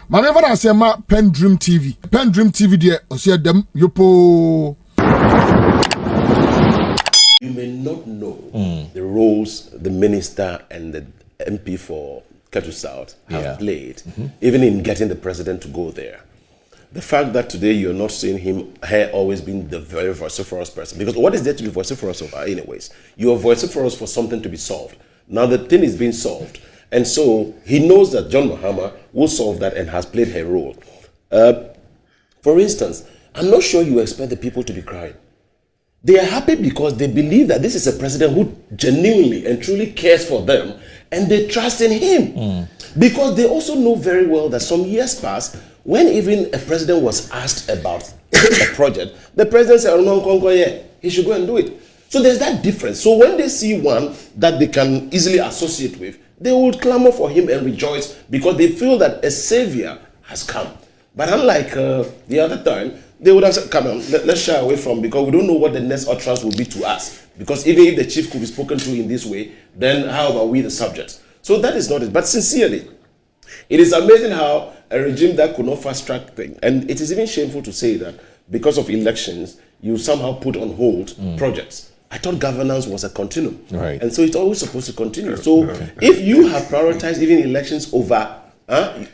Maneva na say ma PENDREAM TV. PENDREAM TV there osia dem yopo. You may not know the roles the minister and the MP for Ketu South have played, even in getting the president to go there. The fact that today you're not seeing her always being the very vociferous person, because what is there to be vociferous over anyways? You are vociferous for something to be solved. Now the thing is being solved. And so he knows that John Mahama will solve that and has played her role. For instance, I'm not sure you expect the people to be crying. They are happy because they believe that this is a president who genuinely and truly cares for them, and they trust in him. Because they also know very well that some years past, when even a president was asked about a project, the president said, "Oh, yeah, he should go and do it." So there's that difference. So when they see one that they can easily associate with, they would clamor for him and rejoice because they feel that a savior has come. But unlike the other time, they would have said, "Come on, let's shy away from, because we don't know what the next utterance will be to us. Because even if the chief could be spoken to in this way, then how about we the subjects?" So that is not it. But sincerely, it is amazing how a regime that could not fast track things, and it is even shameful to say that because of elections, you somehow put on hold projects. I thought governance was a continuum. Right. And so it's always supposed to continue. So if you have prioritized even elections over,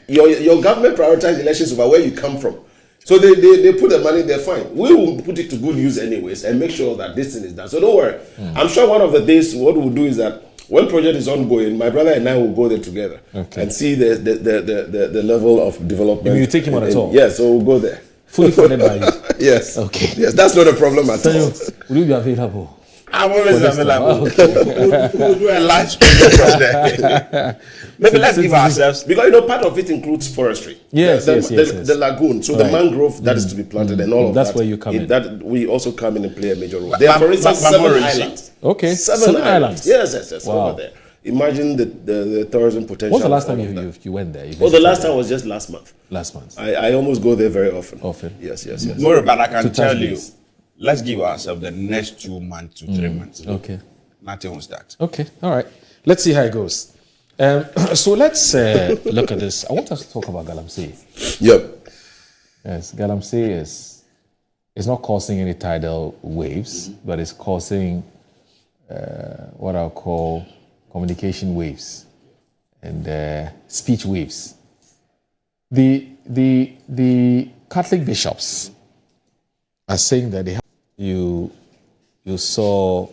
your government prioritized elections over where you come from. So they put the money there, fine. We will put it to good use anyways and make sure that this thing is done. So don't worry. I'm sure one of the days what we'll do is that when project is ongoing, my brother and I will go there together and see the level of development. You take him on a tour? Yes, so we'll go there. Fully funded by you? Yes. Okay. Yes, that's not a problem at all. Will you be available? I'm always available. We'll do a live stream from there. Maybe let's give ourselves, because part of it includes forestry. Yes, the lagoon, so the mangrove that is to be planted and all of that. That's where you come in. That we also come in and play a major role. There are, for instance, 7 islands. Okay. 7 islands. Yes. Wow. Over there. Imagine the tourism potential. What's the last time you went there? The last time was just last month. Last month. I almost go there very often. Yes. More, but I can tell you, let's give ourselves the next 2 months to 3 months. Okay. Nothing will start. Okay. All right. Let's see how it goes. So let's look at this. I want us to talk about galamsey. Yep. Yes, galamsey is not causing any tidal waves, but it's causing what I'll call communication waves and speech waves. The Catholic bishops are saying that they have, you saw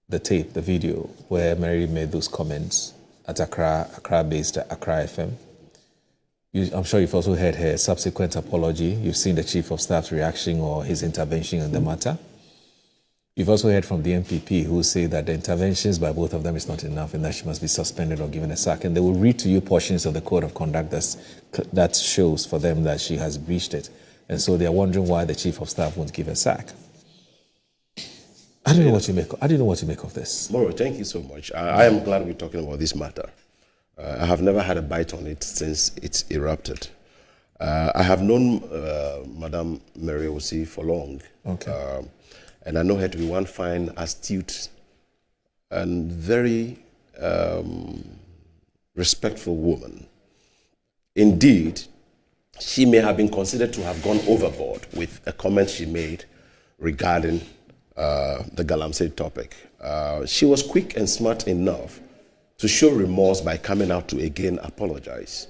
the tape, the video where Mary made those comments at Accra-based Accra FM. I'm sure you've also heard her subsequent apology. You've seen the Chief of Staff's reaction or his intervention on the matter. You've also heard from the NPP who say that the interventions by both of them is not enough and that she must be suspended or given a sack. And they will read to you portions of the Code of Conduct that shows for them that she has breached it. And so they're wondering why the Chief of Staff won't give a sack. I don't know what you make of this. Moro, thank you so much. I am glad we're talking about this matter. I have never had a bite on it since it's erupted. I have known Madame Mary Awusi for long. Okay. And I know her to be one fine, astute, and very respectful woman. Indeed, she may have been considered to have gone overboard with a comment she made regarding the galamsey topic. She was quick and smart enough to show remorse by coming out to again apologize.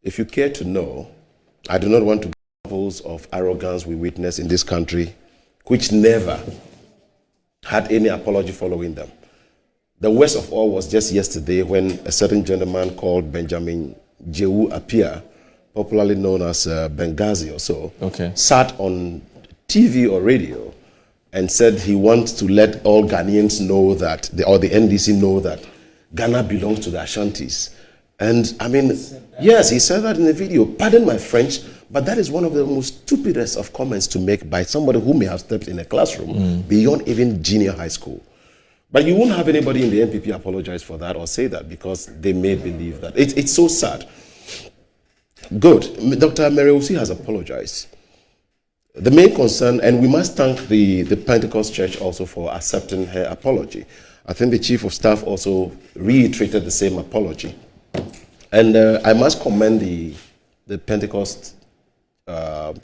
If you care to know, I do not want to give examples of arrogance we witness in this country, which never had any apology following them. The worst of all was just yesterday when a certain gentleman called Benjamin Jehu Appiah, popularly known as Benghazi or so, sat on TV or radio and said he wants to let all Ghanaians know that, or the NDC know that Ghana belongs to the Ashantis. And I mean, yes, he said that in the video. Pardon my French, but that is one of the most stupidest of comments to make by somebody who may have stepped in a classroom beyond even junior high school. But you won't have anybody in the NPP apologize for that or say that because they may believe that. It's so sad. Good. Dr. Mary Awusi has apologized. The main concern, and we must thank the Pentecost Church also for accepting her apology. I think the Chief of Staff also reiterated the same apology. And I must commend the Pentecost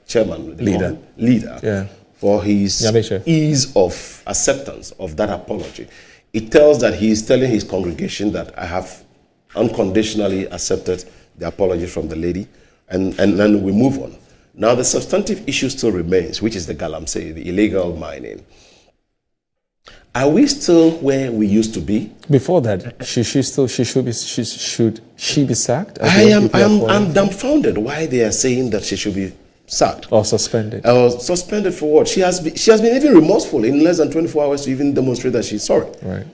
chairman, the leader, for his ease of acceptance of that apology. It tells that he is telling his congregation that I have unconditionally accepted the apology from the lady, and then we move on. Now the substantive issue still remains, which is the galamsey, the illegal mining. Are we still where we used to be? Before that, should she be sacked? I'm dumbfounded why they are saying that she should be sacked or suspended. Suspended for what? She has been even remorseful in less than 24 hours to even demonstrate that she's sorry. Right.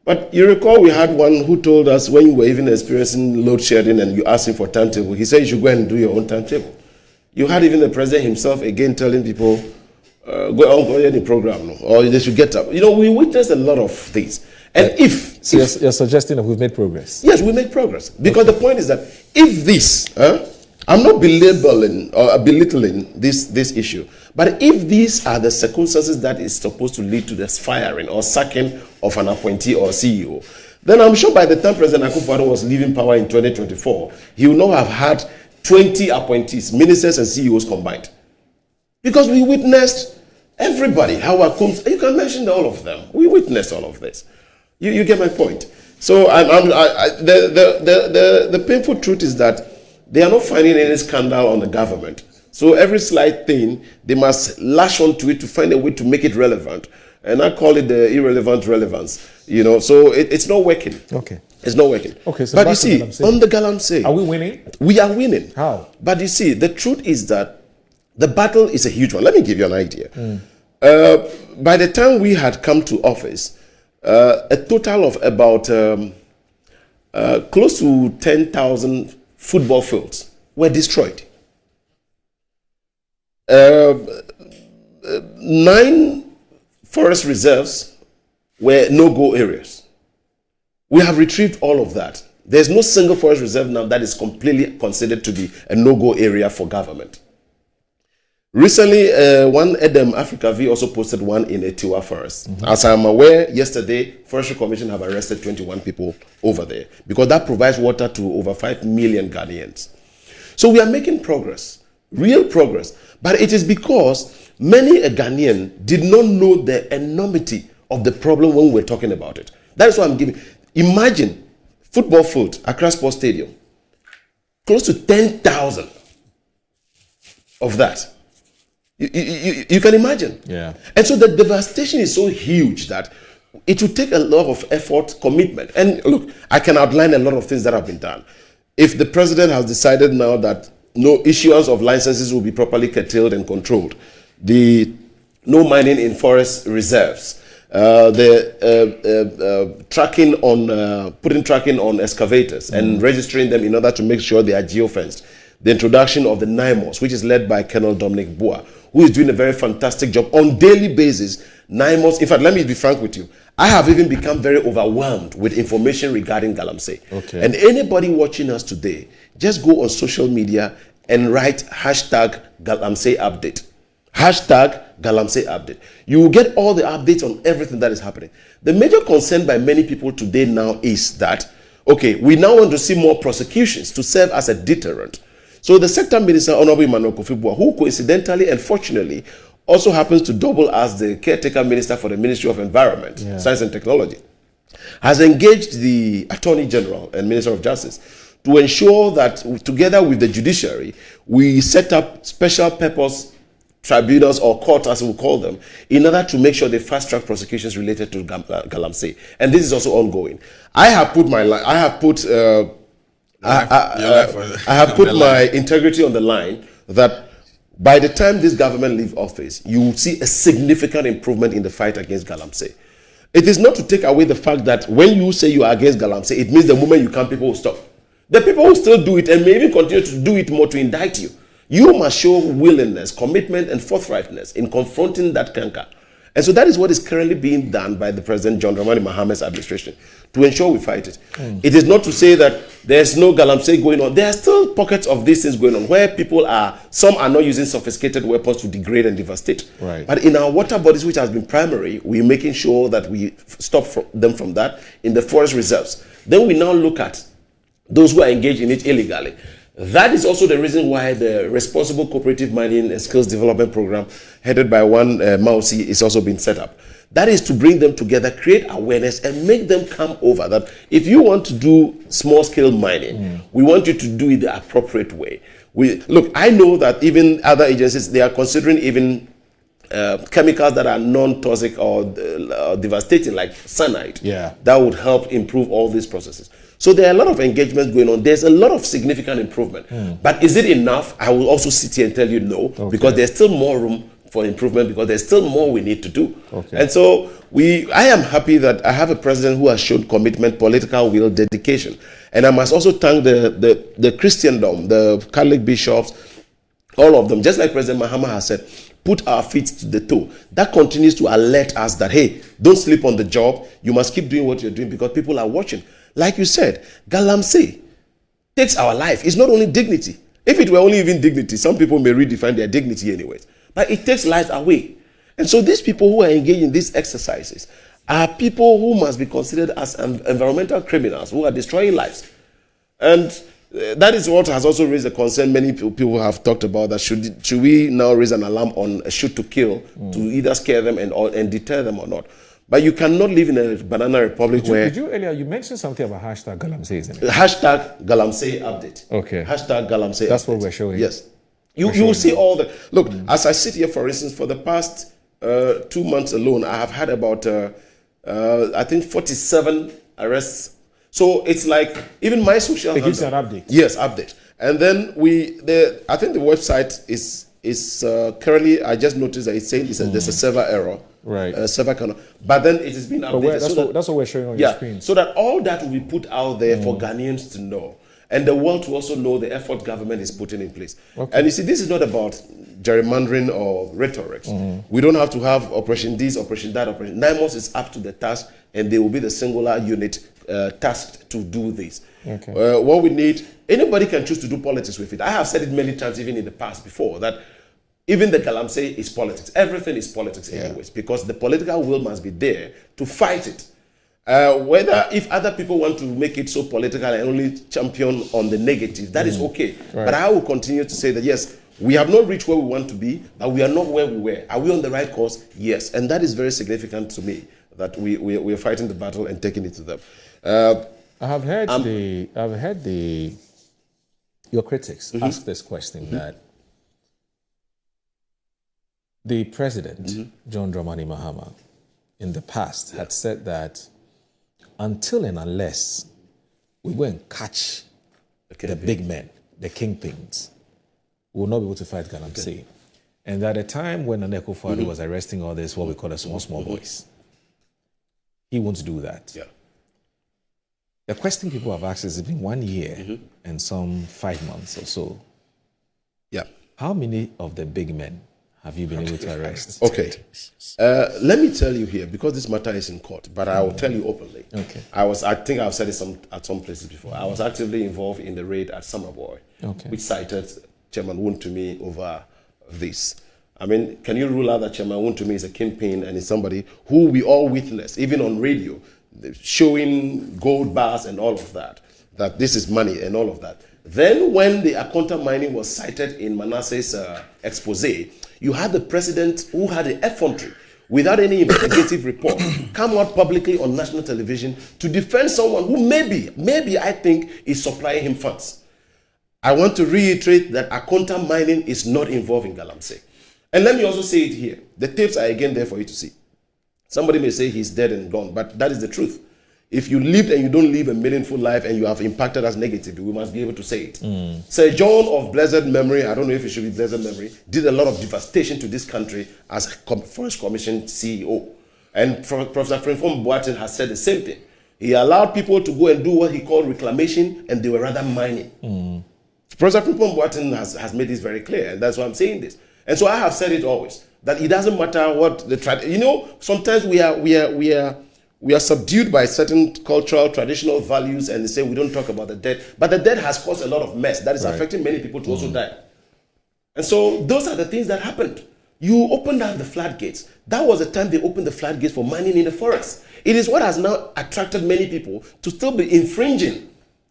But you recall we had one who told us when you were even experiencing load shedding and you asked him for timetable, he said you should go and do your own timetable. You had even the president himself again telling people, go on any program, or they should get up. You know, we witnessed a lot of things. And you're suggesting that we've made progress? Yes, we made progress. Because the point is that if this, I'm not belittling this issue, but if these are the circumstances that is supposed to lead to the firing or sacking of an appointee or CEO, then I'm sure by the time President Akufo-Addo was leaving power in 2024, he would not have had 20 appointees, ministers and CEOs combined. Because we witnessed everybody, Howard Combs, you can mention all of them. We witnessed all of this. You get my point. So the painful truth is that they are not finding any scandal on the government. So every slight thing, they must lash onto it to find a way to make it relevant. And I call it the irrelevant relevance. You know, so it's not working. Okay. It's not working. Okay, so but you see, on the galamsey, are we winning? We are winning. How? But you see, the truth is that the battle is a huge one. Let me give you an idea. By the time we had come to office, a total of about close to 10,000 football fields were destroyed. 9 forest reserves were no-go areas. We have retrieved all of that. There's no single forest reserve now that is completely considered to be a no-go area for government. Recently, one Edem Africa V also posted one in a Tiwa forest. As I'm aware, yesterday, Forestry Commission have arrested 21 people over there because that provides water to over 5 million Ghanaians. So we are making progress, real progress. But it is because many a Ghanaian did not know the enormity of the problem when we were talking about it. That is why I'm giving. Imagine football field, Accra Sports Stadium, close to 10,000 of that. You can imagine. Yeah. And so the devastation is so huge that it will take a lot of effort, commitment. And look, I can outline a lot of things that have been done. If the president has decided now that no issuance of licenses will be properly curtailed and controlled, the no mining in forest reserves, tracking on putting tracking on excavators and registering them in order to make sure they are geofenced. The introduction of the NIMOS, which is led by Colonel Dominic Bua, who is doing a very fantastic job on daily basis. NIMOS, in fact, let me be frank with you. I have even become very overwhelmed with information regarding galamsey. Okay. And anybody watching us today, just go on social media and write hashtag galamsey update. Hashtag galamsey update. You will get all the updates on everything that is happening. The major concern by many people today now is that, okay, we now want to see more prosecutions to serve as a deterrent. So the sector minister, Honorable Emmanuel Kofi-Boah, who coincidentally and fortunately also happens to double as the caretaker minister for the Ministry of Environment, Science and Technology, has engaged the Attorney General and Minister of Justice to ensure that together with the judiciary, we set up special purpose tribunals or courts, as we call them, in order to make sure they fast-track prosecutions related to galamsey. And this is also ongoing. I have put my integrity on the line that by the time this government leaves office, you will see a significant improvement in the fight against galamsey. It is not to take away the fact that when you say you are against galamsey, it means the moment you come, people will stop. The people will still do it and may even continue to do it more to indict you. You must show willingness, commitment, and forthrightness in confronting that canker. And so that is what is currently being done by the President John Dramani Mahame's administration to ensure we fight it. It is not to say that there's no galamsey going on. There are still pockets of these things going on where people some are not using sophisticated weapons to degrade and devastate. Right. But in our water bodies, which has been primary, we're making sure that we stop them from that in the forest reserves. Then we now look at those who are engaged in it illegally. That is also the reason why the Responsible Cooperative Mining and Skills Development Program, headed by one Awusi, is also being set up. That is to bring them together, create awareness, and make them come over. That if you want to do small-scale mining, we want you to do it the appropriate way. Look, I know that even other agencies, they are considering even chemicals that are non-toxic or devastating, like cyanide. Yeah. That would help improve all these processes. So there are a lot of engagements going on. There's a lot of significant improvement. But is it enough? I will also sit here and tell you no, because there's still more room for improvement, because there's still more we need to do. And so I am happy that I have a president who has shown commitment, political will, dedication. And I must also thank the Christendom, the Catholic bishops, all of them, just like President Mahama has said, put our feet to the toe. That continues to alert us that, hey, don't sleep on the job. You must keep doing what you're doing because people are watching. Like you said, galamsey takes our life. It's not only dignity. If it were only even dignity, some people may redefine their dignity anyways. But it takes life away. And so these people who are engaged in these exercises are people who must be considered as environmental criminals who are destroying lives. And that is what has also raised a concern. Many people have talked about that. Should we now raise an alarm on a shoot to kill to either scare them and deter them or not? But you cannot live in a banana republic where... Earlier, you mentioned something about hashtag galamsey, isn't it? Hashtag galamsey update. Okay. Hashtag galamsey That's update. what we're showing. Yes. You will see all the... Look, as I sit here, for instance, for the past 2 months alone, I have had about, I think, 47 arrests. So it's like, even my social... It gives you an update. Yes, update. And then I think the website is currently, I just noticed that it's saying there's a server error. Right. Server cannot. But then it has been updated. That's what we're showing on your screen. So that all that will be put out there for Ghanaians to know. And the world to also know the effort government is putting in place. And you see, this is not about gerrymandering or rhetoric. We don't have to have Operation this, Operation that, Operation... NIMOS is up to the task, and they will be the singular unit tasked to do this. What we need, anybody can choose to do politics with it. I have said it many times, even in the past before, that even the galamsey is politics. Everything is politics anyways, because the political will must be there to fight it. Whether if other people want to make it so political and only champion on the negative, that is okay. But I will continue to say that, yes, we have not reached where we want to be, but we are not where we were. Are we on the right course? Yes. And that is very significant to me, that we are fighting the battle and taking it to them. I have heard your critics ask this question, that the president, John Dramani Mahama, in the past had said that until and unless we go and catch the big men, the kingpins, we will not be able to fight galamsey. And at a time when Aneko Fado was arresting all this, what we call a small boys, he won't do that. The question people have asked is, it's been 1 year and some 5 months or so. How many of the big men have you been able to arrest? Let me tell you here, because this matter is in court, but I will tell you openly. I think I've said it at some places before. I was actively involved in the raid at Summerboy, which cited Chairman Wontumi over this. I mean, can you rule out that Chairman Wontumi is a kingpin and is somebody who we all witness, even on radio, showing gold bars and all of that, that this is money and all of that. Then when the Akonta mining was cited in Manasseh's expose, you had the president who had the effrontery, without any investigative report, come out publicly on national television to defend someone who maybe I think is supplying him funds. I want to reiterate that Akonta mining is not involved in galamsey. And let me also say it here. The tapes are again there for you to see. Somebody may say he's dead and gone, but that is the truth. If you lived and you don't live a meaningful life and you have impacted us negatively, we must be able to say it. Sir John of blessed memory, I don't know if it should be blessed memory, did a lot of devastation to this country as Forest Commission CEO. And Professor Frimpong Boateng has said the same thing. He allowed people to go and do what he called reclamation, and they were rather mining. Professor Frimpong Boateng has made this very clear, and that's why I'm saying this. And so I have said it always, that it doesn't matter what the sometimes we are subdued by certain cultural, traditional values, and they say we don't talk about the dead. But the dead has caused a lot of mess that is affecting many people to also die. And so those are the things that happened. You opened up the floodgates. That was the time they opened the floodgates for mining in the forest. It is what has now attracted many people to still be infringing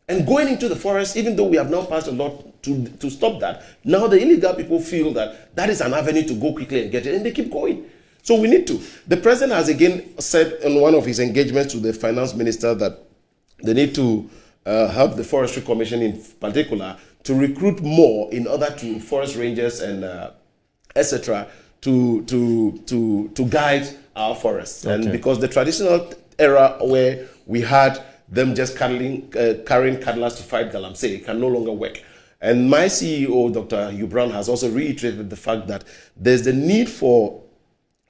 And going into the forest, even though we have now passed a law to stop that, now the illegal people feel that that is an avenue to go quickly and get it, and they keep going. So we need to. The president has again said in one of his engagements to the finance minister that they need to help the Forestry Commission in particular to recruit more in order to forest rangers and etc. to guide our forests. Okay. And because the traditional era where we had them just carrying cutlass to fight galamsey can no longer work. And my CEO, Dr. Hugh Brown, has also reiterated the fact that there's the need for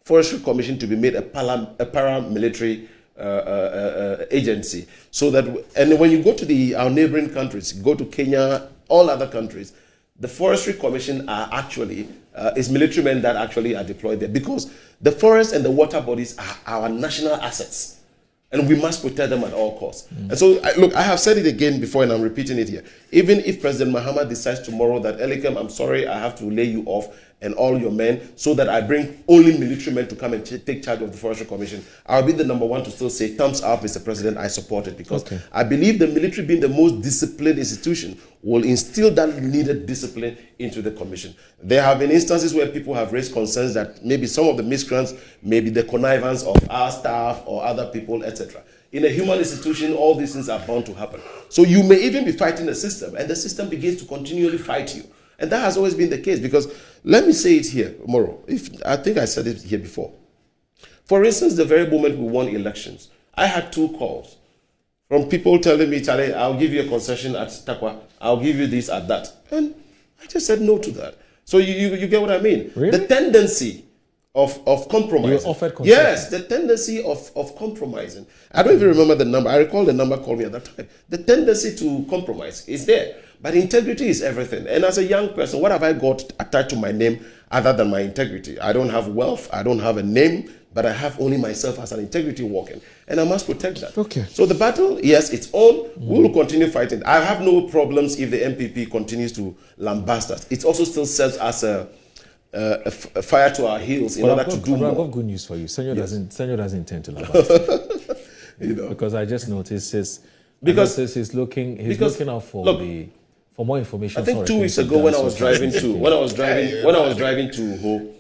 Forestry Commission to be made a paramilitary agency, so that, and when you go to our neighboring countries, go to Kenya, all other countries, the Forestry Commission are actually is military men that actually are deployed there, because the forest and the water bodies are our national assets. And we must protect them at all costs. And so, look, I have said it again before, and I'm repeating it here. Even if President Mahama decides tomorrow that, Elikem, I'm sorry, I have to lay you off and all your men, so that I bring only military men to come and take charge of the Forestry Commission, I'll be the number one to still say, thumbs up, Mr. President, I support it. Because I believe the military, being the most disciplined institution, will instill that needed discipline into the commission. There have been instances where people have raised concerns that maybe some of the miscreants may be the connivance of our staff or other people, etc. In a human institution, all these things are bound to happen. So you may even be fighting the system, and the system begins to continually fight you. And that has always been the case, because let me say it here, Moro. I think I said it here before. For instance, the very moment we won elections, I had 2 calls from people telling me, Charlie, I'll give you a concession at Takwa, I'll give you this at that. And I just said no to that. So you get what I mean? Really? The tendency of compromising. You offered concession. Yes, the tendency of compromising. I don't even remember the number. I recall the number called me at that time. The tendency to compromise is there. But integrity is everything. And as a young person, what have I got attached to my name other than my integrity? I don't have wealth. I don't have a name. But I have only myself as an integrity walking. And I must protect that. Okay. So the battle, yes, it's on. We will continue fighting. I have no problems if the NPP continues to lambast us. It also still serves as a fire to our heels in order to do more. I've got good news for you. Senor doesn't intend to lambast. Because I just noticed he's looking out for for more information. I think 2 weeks ago when I was driving to Ho,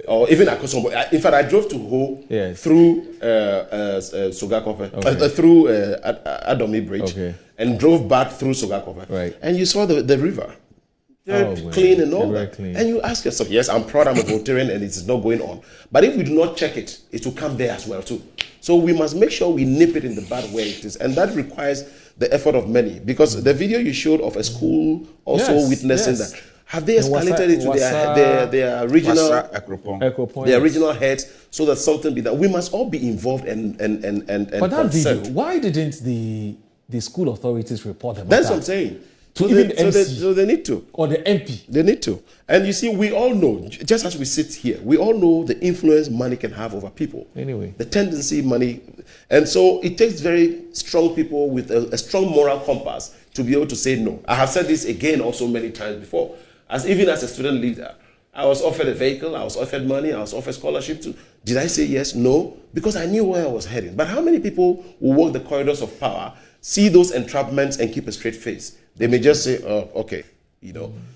or even Akosombo. In fact, I drove to Ho through Sogakope, through Adomi Bridge, and drove back through Sogakope. Right. And you saw the river. Very clean and all that. Clean. And you ask yourself, yes, I'm proud I'm a Voltarian and it's not going on. But if we do not check it, it will come there as well too. So we must make sure we nip it in the bud where it is. And that requires the effort of many. Because the video you showed of a school also witnessing that, have they escalated it to their regional heads so that something be done? We must all be involved and But that video, why didn't the school authorities report them? That's what I'm saying. So they need to. Or the MP. They need to. And you see, we all know, just as we sit here, we all know the influence money can have over people. Anyway. The tendency money. And so it takes very strong people with a strong moral compass to be able to say no. I have said this again also many times before. Even as a student leader, I was offered a vehicle, I was offered money, I was offered scholarship too. Did I say yes? No. Because I knew where I was heading. But how many people will walk the corridors of power, see those entrapments and keep a straight face? They may just say, oh, okay,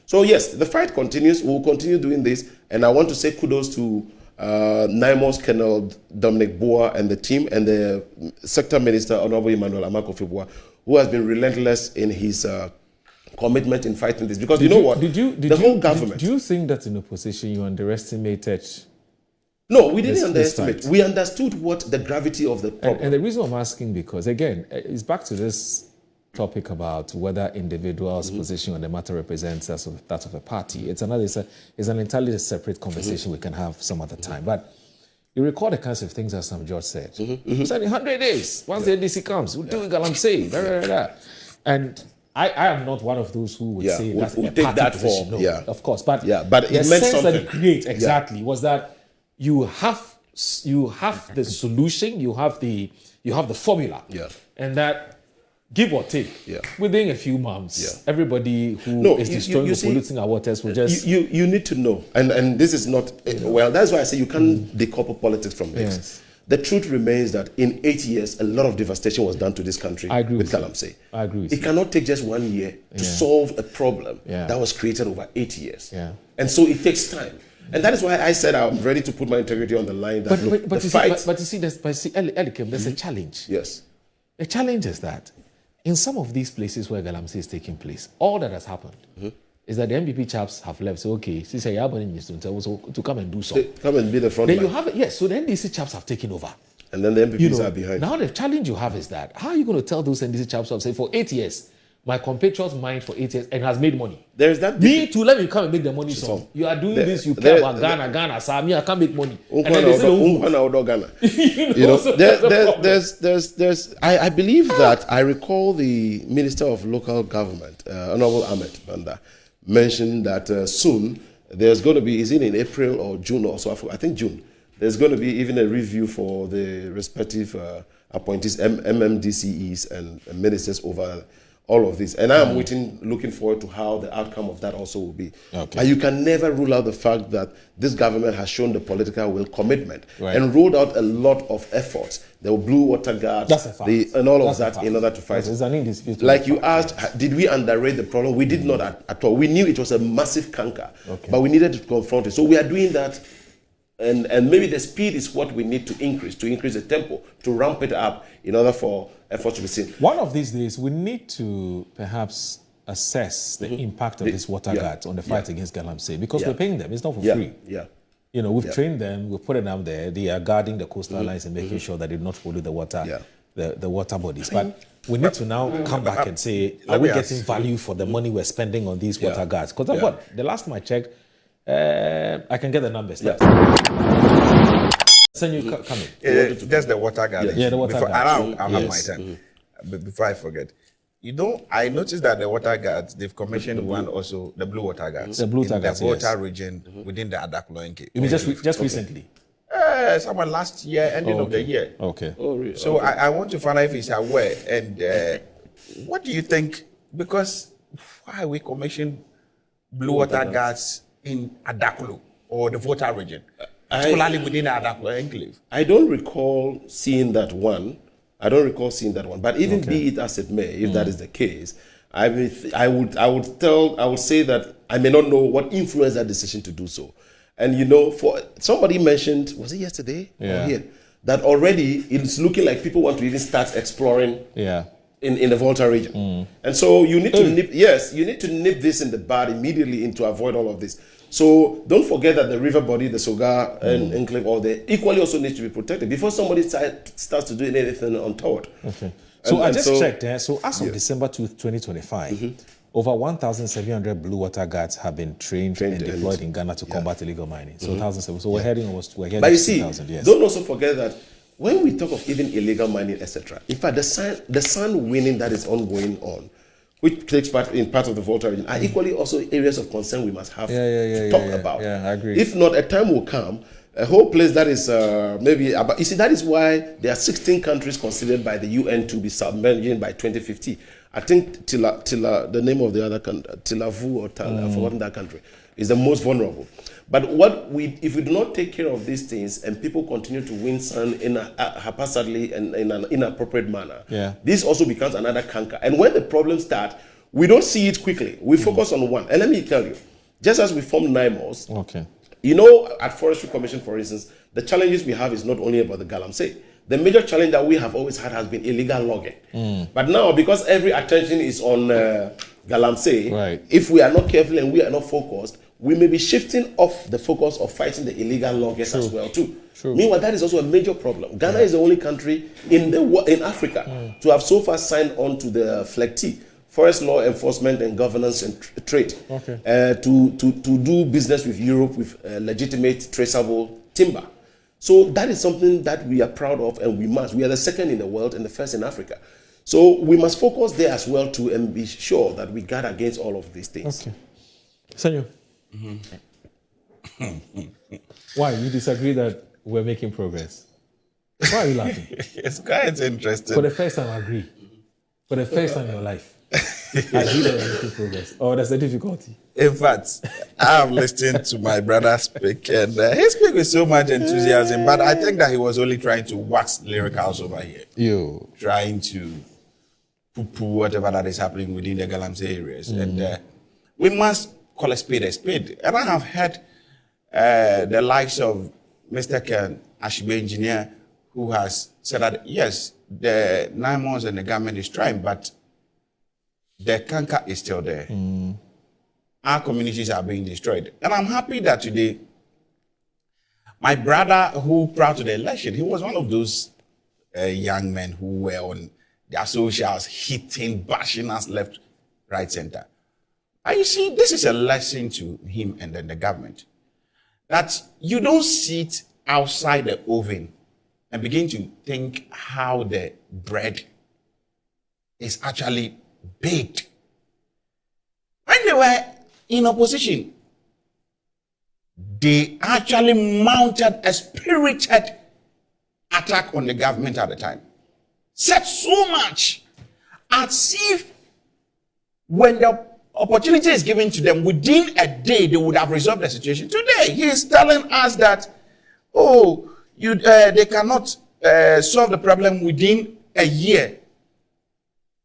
So yes, the fight continues. We'll continue doing this. And I want to say kudos to NIMOS Colonel Dominic Boa and the team, and the Sector Minister, Honorable Emmanuel Amakofibua, who has been relentless in his commitment in fighting this. Because the whole government. Do you think that in opposition you underestimated? No, we didn't underestimate. We understood what the gravity of the problem. And the reason I'm asking, because again, it's back to this topic about whether individuals' position on the matter represents that of a party. It's an entirely separate conversation we can have some other time. But you recall the kinds of things that Sam George said. He said in 100 days, once the NDC comes, we'll do galamsey. And I am not one of those who would say that's a party position. No, of course. But it the meant sense something. that it creates was that you have the solution, you have the formula, and that, give or take, within a few months, everybody who is destroying or polluting our waters will just... You need to know, and this is not... Well, that's why I say you can't decouple politics from this. the truth remains that in 8 years, a lot of devastation was done to this country with galamsey. I agree with It cannot take just 1 year to solve a problem that was created over 8 years. And so it takes time. And that is why I said I'm ready to put my integrity on the line. That But you see, Elikem, there's a challenge. Yes. The challenge is that in some of these places where galamsey is taking place, all that has happened is that the NPP chaps have left. So, okay, since I have to come and do so. Come and be the front Then line. you have it, yes, so the NDC chaps have taken over. And then the MPPs are behind. Now the challenge you have is that, how are you going to tell those NDC chaps who have said for 8 years, my compatriots mined for 8 years and has made money? There is that. Me too, let me come and make the money. So you are doing this, you care about Ghana, so me, I can't make money. And then they say, I believe that I recall the Minister of Local Government, Honorable Ahmed Banda, mentioned that soon there's going to be, is it in April or June or so? I think June. There's going to be even a review for the respective appointees, MMDCEs and ministers over all of this. And I'm looking forward to how the outcome of that also will be. But you can never rule out the fact that this government has shown the political will, commitment, and rolled out a lot of efforts. The blue water guards, and all of that in order to fight. Like you asked, did we underrate the problem? We did not at all. We knew it was a massive canker, but we needed to confront it. So we are doing that. And maybe the speed is what we need to increase the tempo, to ramp it up in order for efforts to be seen. One of these days, we need to perhaps assess the impact of these water guards on the fight against galamsey, because we're paying them. It's not for free. You know, we've trained them, we've put them there. They are guarding the coastal lines and making sure that they do not pollute the water, the water bodies. But we need to now come back and say, are we getting value for the money we're spending on these water guards? Because what? The last time I checked, I can get the numbers. Send you coming. Just the water guard. Yeah, the water guard. I'll have my time. But before I forget, you know, I noticed that the water guards, they've commissioned one also, the blue water guards. The blue water guards, in the Volta region within the Adakulo. You mean just recently? Someone last year, ending of the year. Okay. Oh, really? So I want to find out if he's aware. And what do you think? Because why we commission blue water guards in Adakulo or the Volta region, particularly within the Adakulo enclave? I don't recall seeing that one. But even be it as it may, if that is the case, I would say that I may not know what influenced that decision to do so. And you know, for somebody mentioned, was it yesterday or here, that already it's looking like people want to even start exploring in the Volta region. And so you need to nip this in the bud immediately to avoid all of this. So don't forget that the river body, the Soga and enclave, all there equally also needs to be protected before somebody starts to do anything untoward. Okay. So I just checked there. So as of December 2025, over 1,700 blue water guards have been trained and deployed in Ghana to combat illegal mining. So 1,700. So we're heading almost. But you see, don't also forget that when we talk of even illegal mining, etc. In fact, the sand winning that is ongoing on, which takes part of the Volta region, are equally also areas of concern we must have to talk about. Yeah, I agree. If not, a time will come, a whole place that is maybe about, you see, that is why there are 16 countries considered by the UN to be submerged by 2050. I think Tila, the name of the other country, Tilavu or Tal, I've forgotten that country, is the most vulnerable. But if we do not take care of these things and people continue to win sand haphazardly and in an inappropriate manner, this also becomes another canker. And when the problems start, we don't see it quickly. We focus on one. And let me tell you, just as we formed NIMOS, you know, at Forestry Commission, for instance, the challenges we have is not only about the galamsey. The major challenge that we have always had has been illegal logging. But now, because every attention is on galamsey, if we are not careful and we are not focused, we may be shifting off the focus of fighting the illegal loggers as well too. Meanwhile, that is also a major problem. Ghana is the only country in Africa to have so far signed on to the FLECT, Forest Law Enforcement and Governance and Trade, to do business with Europe with legitimate traceable timber. So that is something that we are proud of, and we must. We are the second in the world and the first in Africa. So we must focus there as well too, and be sure that we guard against all of these things. Okay. Senor. Why? You disagree that we're making progress? Why are you laughing? It's quite interesting. For the first time, I agree. For the first time in your life. I see the NPP progress. Oh, that's the difficulty. In fact, I've listened to my brother speak, and he speaks with so much enthusiasm, but I think that he was only trying to wax lyricals over here. Trying to poo-poo whatever that is happening within the galamsey areas. And we must call a spade a spade. And I have heard the likes of Mr. Ken Ashibe Engineer, who has said that, yes, the 9 months and the government is trying, but the canker is still there. Our communities are being destroyed. And I'm happy that today, my brother who prior to the election, he was one of those young men who were on their socials, hitting, bashing us left, right, center. And you see, this is a lesson to him and then the government, that you don't sit outside the oven and begin to think how the bread is actually baked. When they were in opposition, they actually mounted a spirited attack on the government at the time. Said so much as if when the opportunity is given to them, within a day they would have resolved the situation. Today, he is telling us that, oh, they cannot solve the problem within a year.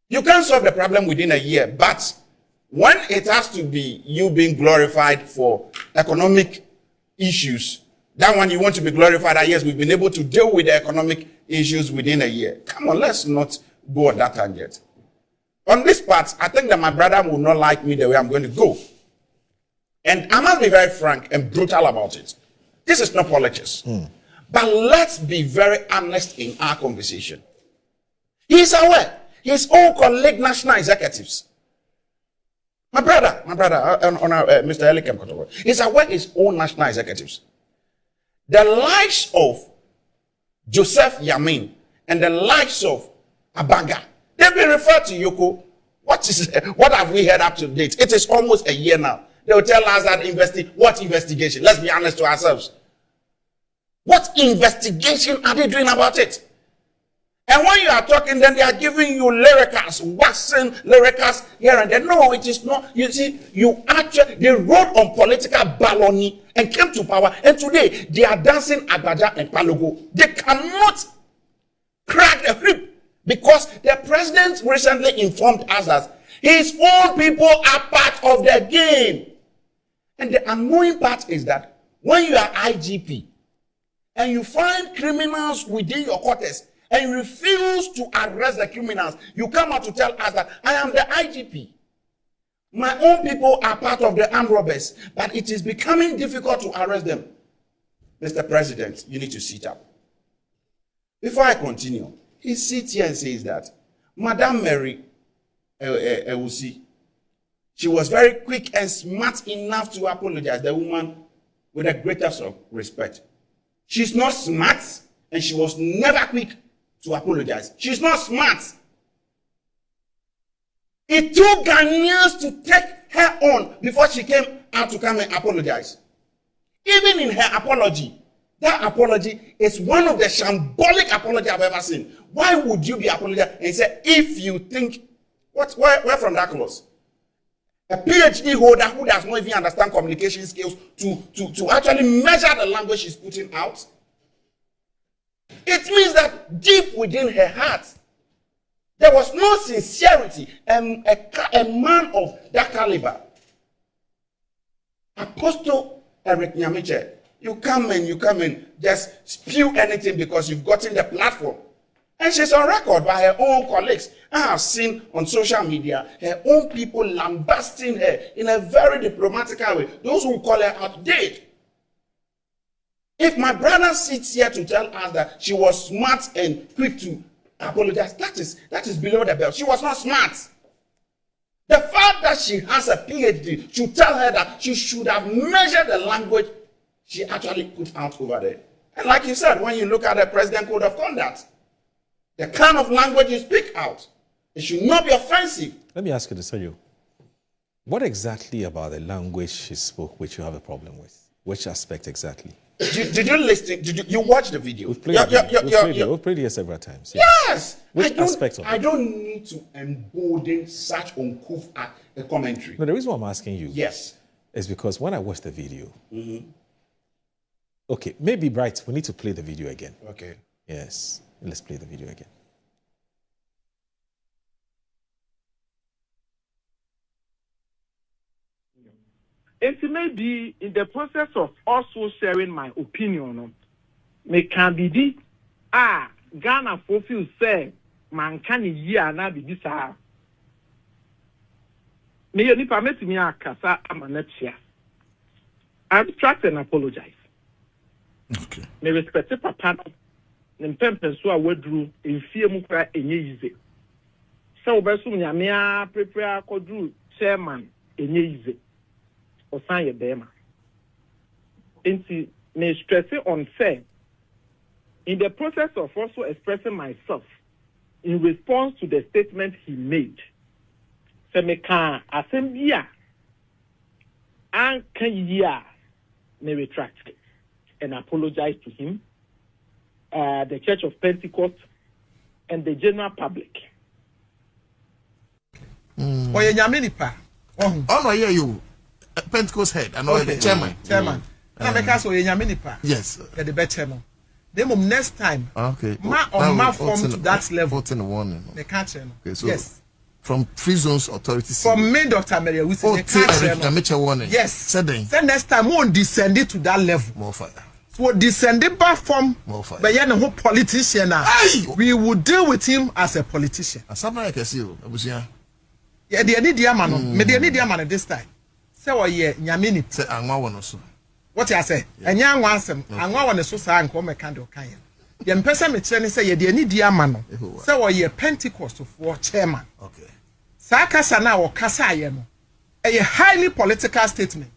You can't solve the problem within a year, but when it has to be you being glorified for economic issues, that one you want to be glorified that, yes, we've been able to deal with the economic issues within a year. Come on, let's not go on that tangent. On this part, I think that my brother will not like me the way I'm going to go. And I must be very frank and brutal about it. This is not politics. But let's be very honest in our conversation. He is aware. His own colleague national executives. My brother, Mr. Elikem, he's aware his own national executives. The likes of Joseph Yamin and the likes of Abanga, they've been referred to Yoko. What have we heard up to date? It is almost a year now. They will tell us that what investigation? Let's be honest to ourselves. What investigation are they doing about it? And when you are talking, then they are giving you lyricals, waxing lyricals here and there. No, it is not. You see, they rode on political baloney and came to power. And today, they are dancing Agbaja and Palogo. They cannot crack the whip because the president recently informed us that his own people are part of the game. And the annoying part is that when you are IGP and you find criminals within your quarters, and you refuse to arrest the criminals, you come out to tell us that I am the IGP. My own people are part of the armed robbers, but it is becoming difficult to arrest them. Mr. President, you need to sit up. Before I continue, he sits here and says that Madam Mary Awusi, she was very quick and smart enough to apologize. The woman with the greatest of respect. She's not smart, and she was never quick to apologize. She's not smart. It took Ghanaians to take her on before she came out to come and apologize. Even in her apology, that apology is one of the shambolic apologies I've ever seen. Why would you be apologizing and say, if you think, where from that clause? A PhD holder who does not even understand communication skills to actually measure the language she's putting out? It means that deep within her heart, there was no sincerity. A man of that caliber, Apostle Eric Nyamiche, you come and just spew anything because you've gotten the platform. And she's on record by her own colleagues. I have seen on social media her own people lambasting her in a very diplomatic way. Those who call her outdated. If my brother sits here to tell us that she was smart and quick to apologize, that is below the belt. She was not smart. The fact that she has a PhD should tell her that she should have measured the language she actually put out over there. And like you said, when you look at the President Code of Conduct, the kind of language you speak out, it should not be offensive. Let me ask you this, Sergio. What exactly about the language she spoke which you have a problem with? Which aspect exactly? Did you listen? Did you watch the video? We've played it. We've played it several times. Yeah. Yes. Which aspect of it? I don't need to embolden such uncouth a commentary. No, the reason why I'm asking you Yes. is because when I watched the video, okay, maybe Bright, we need to play the video again. Okay. Yes, let's play the video again. It may be in the process of also sharing my opinion. Me can be Ghana fulfill say man can year na be sa. Me you permit me akasa amanepsia. I abstract and apologize. Okay. Me respect papa no. Mpempe so a wadru enfie mu kra enye yize. So obeso nyame a prepare akodru chairman enye yize. Osan ye bema. Inti me stress on say in the process of also expressing myself in response to the statement he made. Se me kan asembia an kan yia me retract and apologize to him, the Church of Pentecost, and the general public. Oye nyaminipa. Oh no, yeah, you Pentecost head and the chairman. Chairman. And I make us oye nyaminipa. Yes. Yeah, the best chairman. Then next time. Okay. Ma form to that level. What's in the warning? They can't chairman. Okay, so yes. From free zones authority. From me, Dr. Mary, we say warning. Yes. Said then next time we won't descend it to that level. More fire. So descend it back from more fire. But yeah, no politician now. We will deal with him as a politician. And something like I see, yeah, they need the man. Me they need the man this time. Say what yeah, nyamini. Say angwa one also. What you say? And young wansem. Angwa one so sa anko me kando kanya. Ye mpesa me kyerɛ ne say ye de ani di ama no. Say what ye Pentecost for chairman. Okay. Sa kasa na wo kasa ye no. A highly political statement.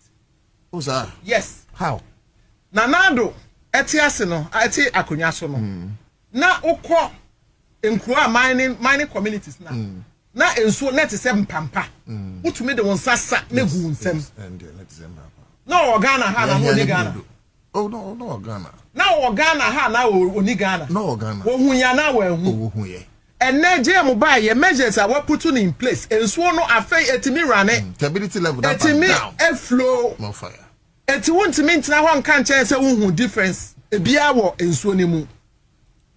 Who's that? Yes. How? Nanado eti ase no, eti akonya so no. Na ukọ nkura mining communities na. Na enso net se mpampa. Utumi de won sasa na gu nsem. And let them happen. No Ghana ha na ho ni Ghana. Oh no Ghana. Na Ghana ha na oni Ghana. No Ghana. Wo hu ya na wa hu. Wo hu ye. And Nigeria buy your measures are put in place. And so no affair etimi rane. Stability level that down. Flow. No fire. Eti won't mean na one can't say who difference. A bia wo ensuo ni mu.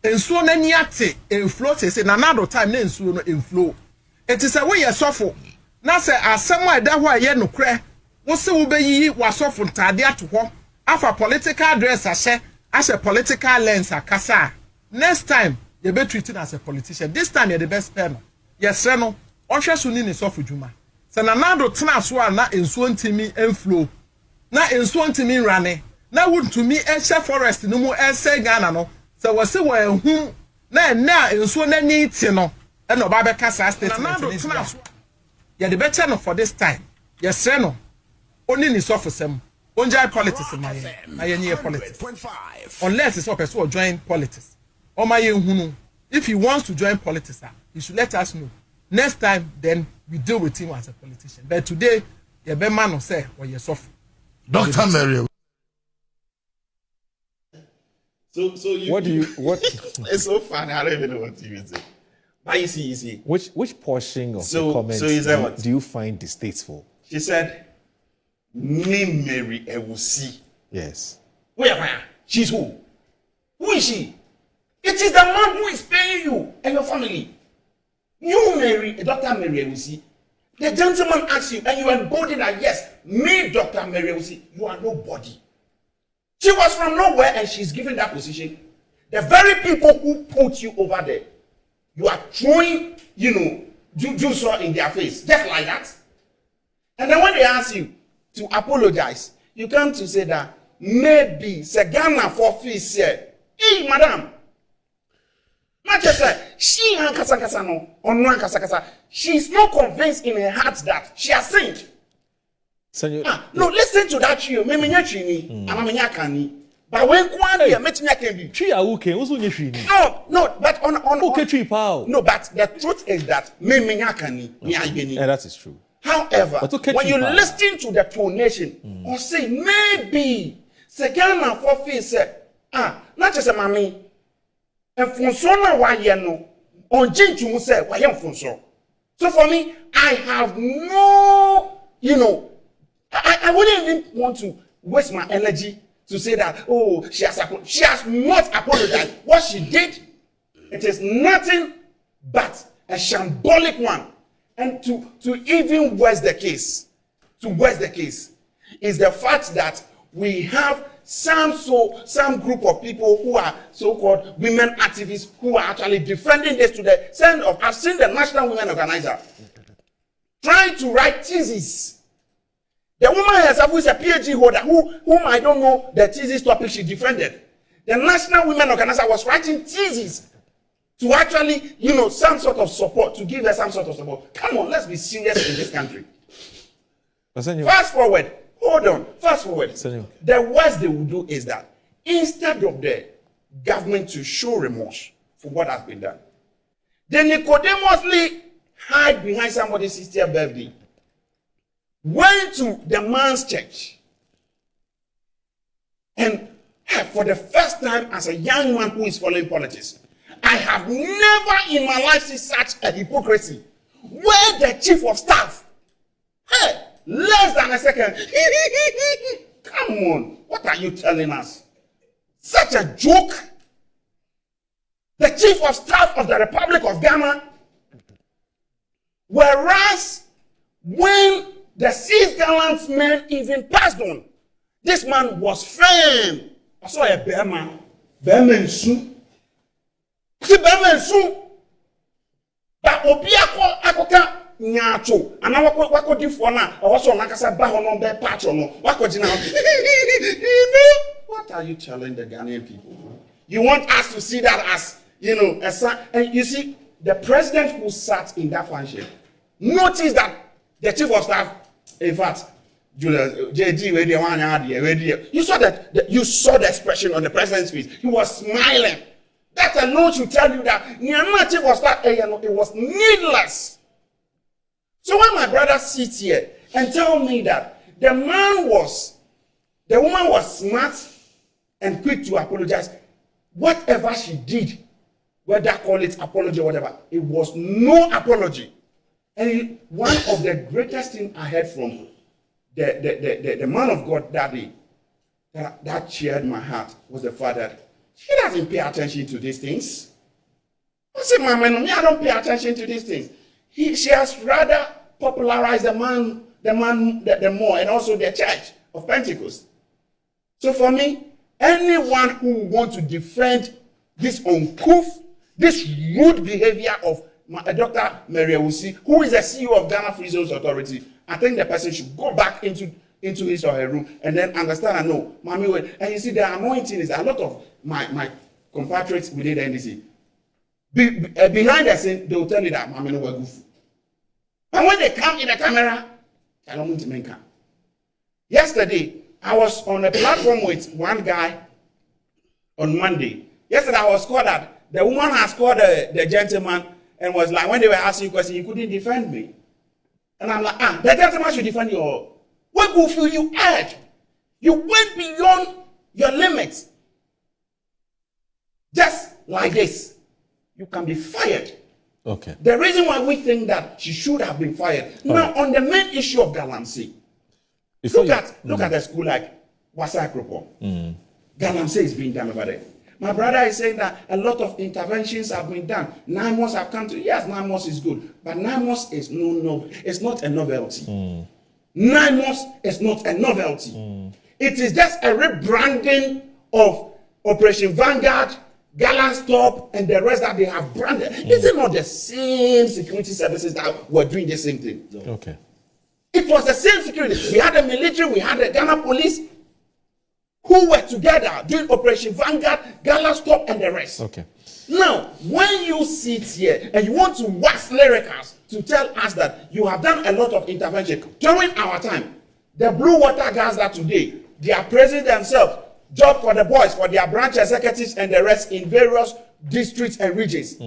Ensuo na ni ate inflow say na another time na ensuo no inflow. Eti say we ye sofo. Na say asem a da ho a ye nokre. Wo se wo beyi wasofo ntade ato ho. Afa political dress ashe political lens akasa. Next time you be treated as a politician. This time you're the best pen. Yes, no. Osha suni ni sofu juma. Se na nado tena so na ensuo ntimi enflow. Na ensuo ntimi rane. Na would to me esha forest no mu ese Ghana no. Se wose wo ehun na ensuo na ni ti no. E no ba be kasa statement ni tena so. You're the better no for this time. Yes, no. Oni ni sofu sem. Onjai politics na ye. Na ye ni politics. Unless it's okay so join politics. If he wants to join politics, he should let us know. Next time, then we deal with him as a politician. But today, the best man will say, "Well, you're soft." Dr. Mary. So you. What? It's so funny. I don't even know what you say. But you see. Which portion of the comments do you find distasteful? She said, "Me Mary Awusi." Yes. Where? She's who? Who is she? It is the man who is paying you and your family. You marry Dr. Mary Awusi. The gentleman asks you and you embody that yes, me, Dr. Mary Awusi, you are nobody. She was from nowhere and she's given that position. The very people who put you over there, you are throwing, juice in their face, just like that. And then when they ask you to apologize, you come to say that maybe Ghana for fees here. Hey, madam. She's not convinced in her heart that she has sinned. No, listen to that you. But when no, but but the truth is that that is true. However, when you listen to the tonation or say maybe Se Ghana for feel say, not just a mammy. And Fonsona why no on Jinchu say why am Fonso. So for me, I have no, I wouldn't even want to waste my energy to say that, oh, she has not apologized. What she did, it is nothing but a shambolic one. And to even worse the case, is the fact that we have some group of people who are so-called women activists who are actually defending this to the extent of, I've seen the National Women Organizer trying to write theses. The woman herself who is a PhD holder, whom I don't know the thesis topic she defended. The National Women Organizer was writing theses to actually, some sort of support, to give her some sort of support. Come on, let's be serious in this country. Fast forward. Hold on. Fast forward. The worst they will do is that instead of the government to show remorse for what has been done, they nicodemously hide behind somebody's 60th birthday, went to the man's church, and for the first time as a young man who is following politics, I have never in my life seen such a hypocrisy where the chief of staff, less than a second, come on, what are you telling us? Such a joke. The chief of staff of the Republic of Ghana, whereas when the 6 gallant men even passed on, this man was firm. I saw a bear man soon. See, bear man soon. But Obiako Akoka Nyacho, and I wako di for now. I also nakasa bahonon be patron. Wako jina. What are you telling the Ghanaian people? You want us to see that as, and you see, the president who sat in that function, notice that the chief of staff, in fact, JD, you saw the expression on the president's face. He was smiling. That alone should tell you that chief of staff, it was needless. So when my brother sits here and tell me that the woman was smart and quick to apologize, whatever she did, whether call it apology or whatever, it was no apology. And one of the greatest things I heard from the man of God that day, that cheered my heart, was the fact that she doesn't pay attention to these things. I said, Mama, I don't pay attention to these things. She has rather popularized the more, and also the church of Pentecost. So for me, anyone who wants to defend this uncouth, this rude behavior of Dr. Mary Awusi, who is the CEO of Ghana Free Zones Authority, I think the person should go back into his or her room and then understand and know. And you see, the anointing is a lot of my compatriots within the NDC. Behind the scene, they will tell you that Mami no wagufu. And when they come in the camera, I don't want to make them. Yesterday, I was on a platform with one guy on Monday. Yesterday, I was called that the woman has called the gentleman and was like, when they were asking you questions, you couldn't defend me. And I'm like, the gentleman should defend you all. What will feel you had? You went beyond your limits. Just like this, you can be fired. Okay. The reason why we think that she should have been fired. Now, on the main issue of galamsey, look at the school like Wasa Akropo. Galamsey is being done over there. My brother is saying that a lot of interventions have been done. 9 months have come to, yes, 9 months is good, but 9 months is it's not a novelty. 9 months is not a novelty. It is just a rebranding of Operation Vanguard, Gallant Stop, and the rest that they have branded. Is it not the same security services that were doing the same thing? No. Okay. It was the same security. We had the military, we had the Ghana police, who were together doing Operation Vanguard, Gallant Stop, and the rest. Okay. Now, when you sit here and you want to wax lyricals to tell us that you have done a lot of intervention during our time, the Blue Water Guards that today, they are praising themselves, job for the boys, for their branch executives and the rest in various districts and regions.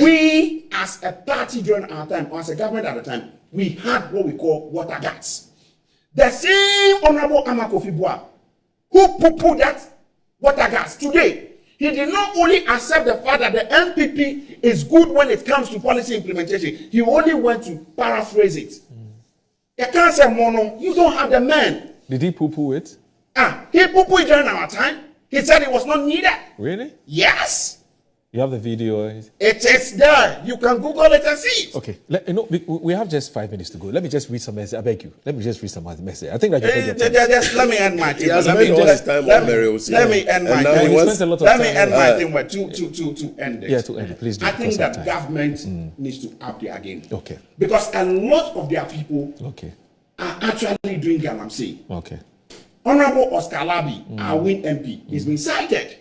We, as a party during our time, or as a government at the time, we had what we call water guards. The same Honorable Amakofi Boa, who poo-pooed that water gas today. He did not only accept the fact that the NPP is good when it comes to policy implementation, he only went to paraphrase it. You can't say mono, you don't have the man. Did he poo-poo it? He poo-pooed during our time. He said it was not needed. Really? Yes. You have the video? It is there. You can Google it and see it. Okay. We have just 5 minutes to go. Let me just read some message. I beg you. Let me just read some message. I think that just let me end my thing. Let me end my thing with to end it. Yeah, to end it. Please do. I think that government needs to up their game. Okay. Because a lot of their people okay. are actually doing galamsey. Okay. Honorable Oscar Labi, our win MP, is being cited.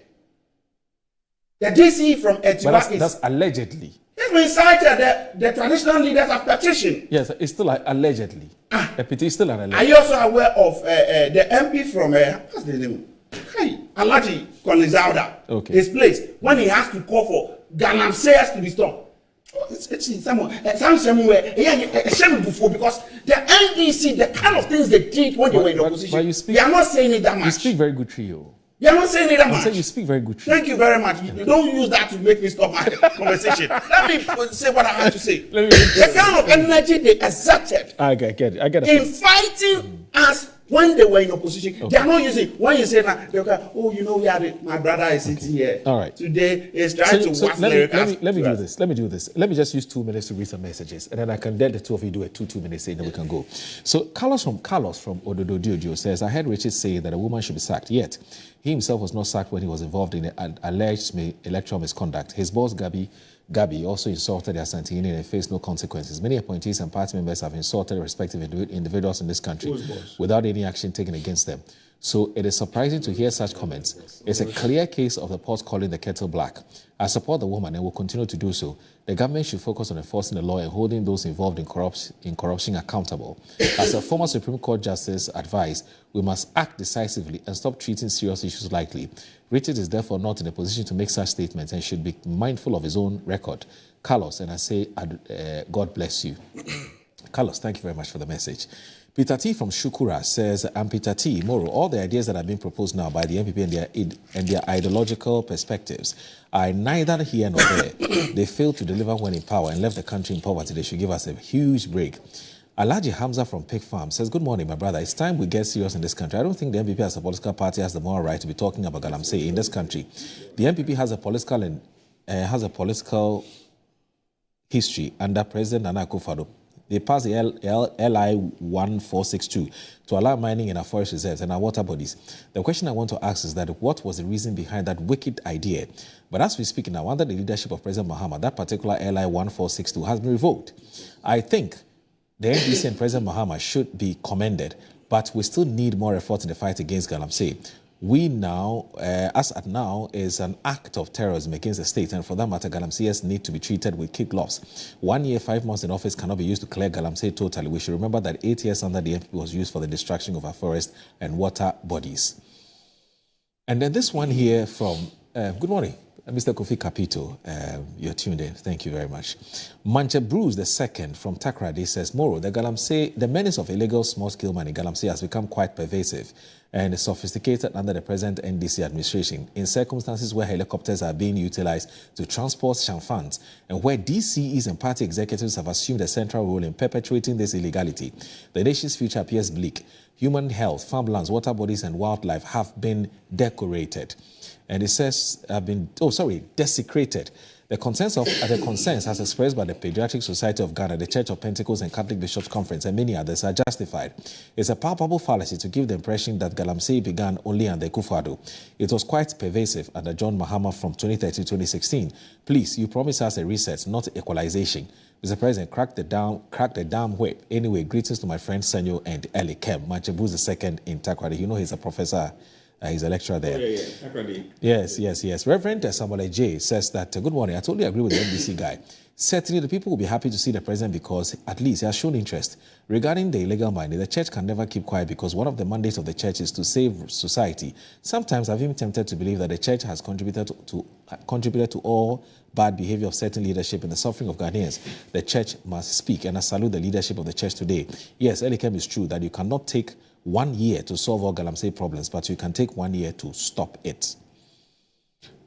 The DC from Etiwa that's allegedly. He's been cited. The traditional leaders have petitioned. Yes, it's still allegedly. The petition is still an alleged. Are you also aware of the MP from what's the name? Hey, Alaji Kolizauda. Okay. His place when he has to call for galamseyers to be stopped. It's somewhere. Before because the NDC, the kind of things they did when they were in opposition, they are not saying it that much. You speak very good trio. You are not saying it that much. You speak very good trio. Thank you very much. You don't use that to make me stop my conversation. Let me say what I have to say. The kind of energy they exerted in fighting us when they were in opposition, they are not using. When you say that, they'll go, oh, you know, my brother is sitting here. All right. Today is trying to let me do this. Let me just use 2 minutes to read some messages, and then I can let the two of you do it 2 minutes, and then we can go. So Carlos from Ododo Diodio says, I heard Richard say that a woman should be sacked, yet he himself was not sacked when he was involved in alleged electoral misconduct. His boss, Gabi also insulted the Asante Union and faced no consequences. Many appointees and party members have insulted respective individuals in this country without any action taken against them. So it is surprising to hear such comments. It's a clear case of the pot calling the kettle black. I support the woman and will continue to do so. The government should focus on enforcing the law and holding those involved in corruption accountable. As a former Supreme Court Justice advised, we must act decisively and stop treating serious issues lightly. Richard is therefore not in a position to make such statements and should be mindful of his own record. Carlos, and I say, God bless you. Carlos, thank you very much for the message. Peter T. from Shukura says, I'm Peter T. Moro, all the ideas that are being proposed now by the NPP and their ideological perspectives are neither here nor there. They failed to deliver when in power and left the country in poverty. They should give us a huge break. Alaji Hamza from Pig Farm says, good morning, my brother. It's time we get serious in this country. I don't think the NPP as a political party has the moral right to be talking about galamsey in this country. The NPP has a political history under President Nana Akufo-Addo. They passed the LI 1462 to allow mining in our forest reserves and our water bodies. The question I want to ask is that what was the reason behind that wicked idea? But as we speak now, under the leadership of President Mahama, that particular LI 1462 has been revoked. I think the NDC and President Mahama should be commended, but we still need more effort in the fight against galamsey. We now, as at now, is an act of terrorism against the state, and for that matter, galamseyers need to be treated with kid gloves. 1 year, 5 months in office cannot be used to clear galamsey totally. We should remember that 8 years under the NPP was used for the destruction of our forest and water bodies. And then this one here from, good morning, Mr. Kofi Capito, you're tuned in. Thank you very much. Manche Bruce II from Takrady says, Moro, the menace of illegal small-scale mining, galamsey, has become quite pervasive and sophisticated under the present NDC administration in circumstances where helicopters are being utilized to transport funds and where DCEs and party executives have assumed a central role in perpetuating this illegality. The nation's future appears bleak. Human health, farmlands, water bodies, and wildlife have been decorated. And it says desecrated. The concerns as expressed by the Pediatric Society of Ghana, the Church of Pentecost and Catholic Bishops Conference, and many others are justified. It's a palpable fallacy to give the impression that galamsey began only under Akufo-Addo. It was quite pervasive under John Mahama from 2013 to 2016. Please, you promised us a reset, not equalization. Mr. President, crack the damn whip. Anyway, greetings to my friends Senyo and Elikem. Manchebuz II in Takrady. You know he's a professor. He's a lecturer there. Yes. Reverend Samuel J. says that, good morning, I totally agree with the NDC guy. Certainly, the people will be happy to see the president because at least he has shown interest. Regarding the illegal mining, the church can never keep quiet because one of the mandates of the church is to save society. Sometimes I've even tempted to believe that the church has contributed to all bad behavior of certain leadership and the suffering of Ghanaians. The church must speak, and I salute the leadership of the church today. Yes, Elikem is true that you cannot take 1 year to solve all galamsey problems, but you can take 1 year to stop it.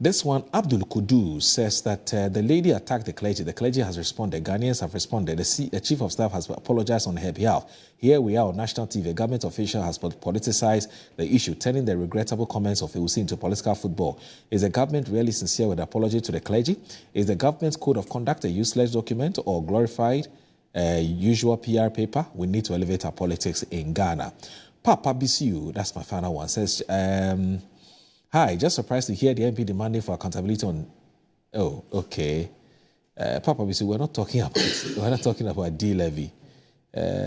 This one, Abdul Kudu, says that the lady attacked the clergy. The clergy has responded. Ghanaians have responded. The chief of staff has apologized on her behalf. Here we are on national TV. A government official has politicized the issue, turning the regrettable comments of Awusi into political football. Is the government really sincere with apology to the clergy? Is the government's code of conduct a useless document or glorified usual PR paper? We need to elevate our politics in Ghana. Papa BCU, that's my final one, says... Hi, just surprised to hear the MP demanding for accountability on. Oh, okay. Papa, we're not talking about D levy.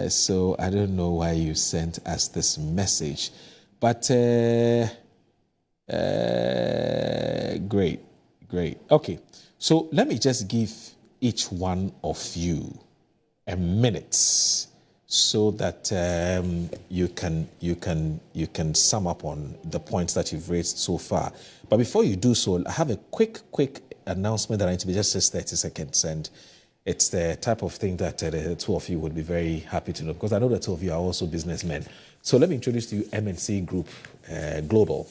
So I don't know why you sent us this message, but great. Okay, so let me just give each one of you a minute, so that you can sum up on the points that you've raised so far. But before you do so, I have a quick announcement that I need to be just 30 seconds, and it's the type of thing that the two of you would be very happy to know, because I know the two of you are also businessmen. So let me introduce to you MNC Group Global.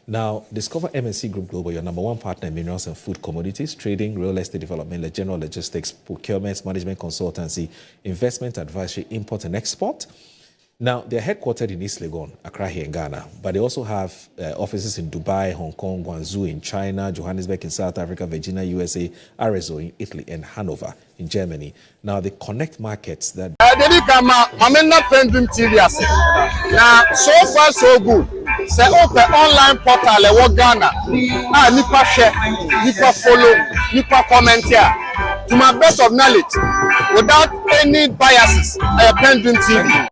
Now, discover MNC Group Global, your number one partner in minerals and food commodities, trading, real estate development, general logistics, procurement, management consultancy, investment advisory, import and export. Now, they're headquartered in East Legon, Accra here in Ghana, but they also have offices in Dubai, Hong Kong, Guangzhou in China, Johannesburg in South Africa, Virginia, USA, Arizona in Italy, and Hanover in Germany. Now, they connect markets that... PENDREAM TV. Now, so far so good. Say open online portal e Ghana. Nipa share, nipa follow, nipa comment here. To my best of knowledge, without any biases, PENDREAM TV.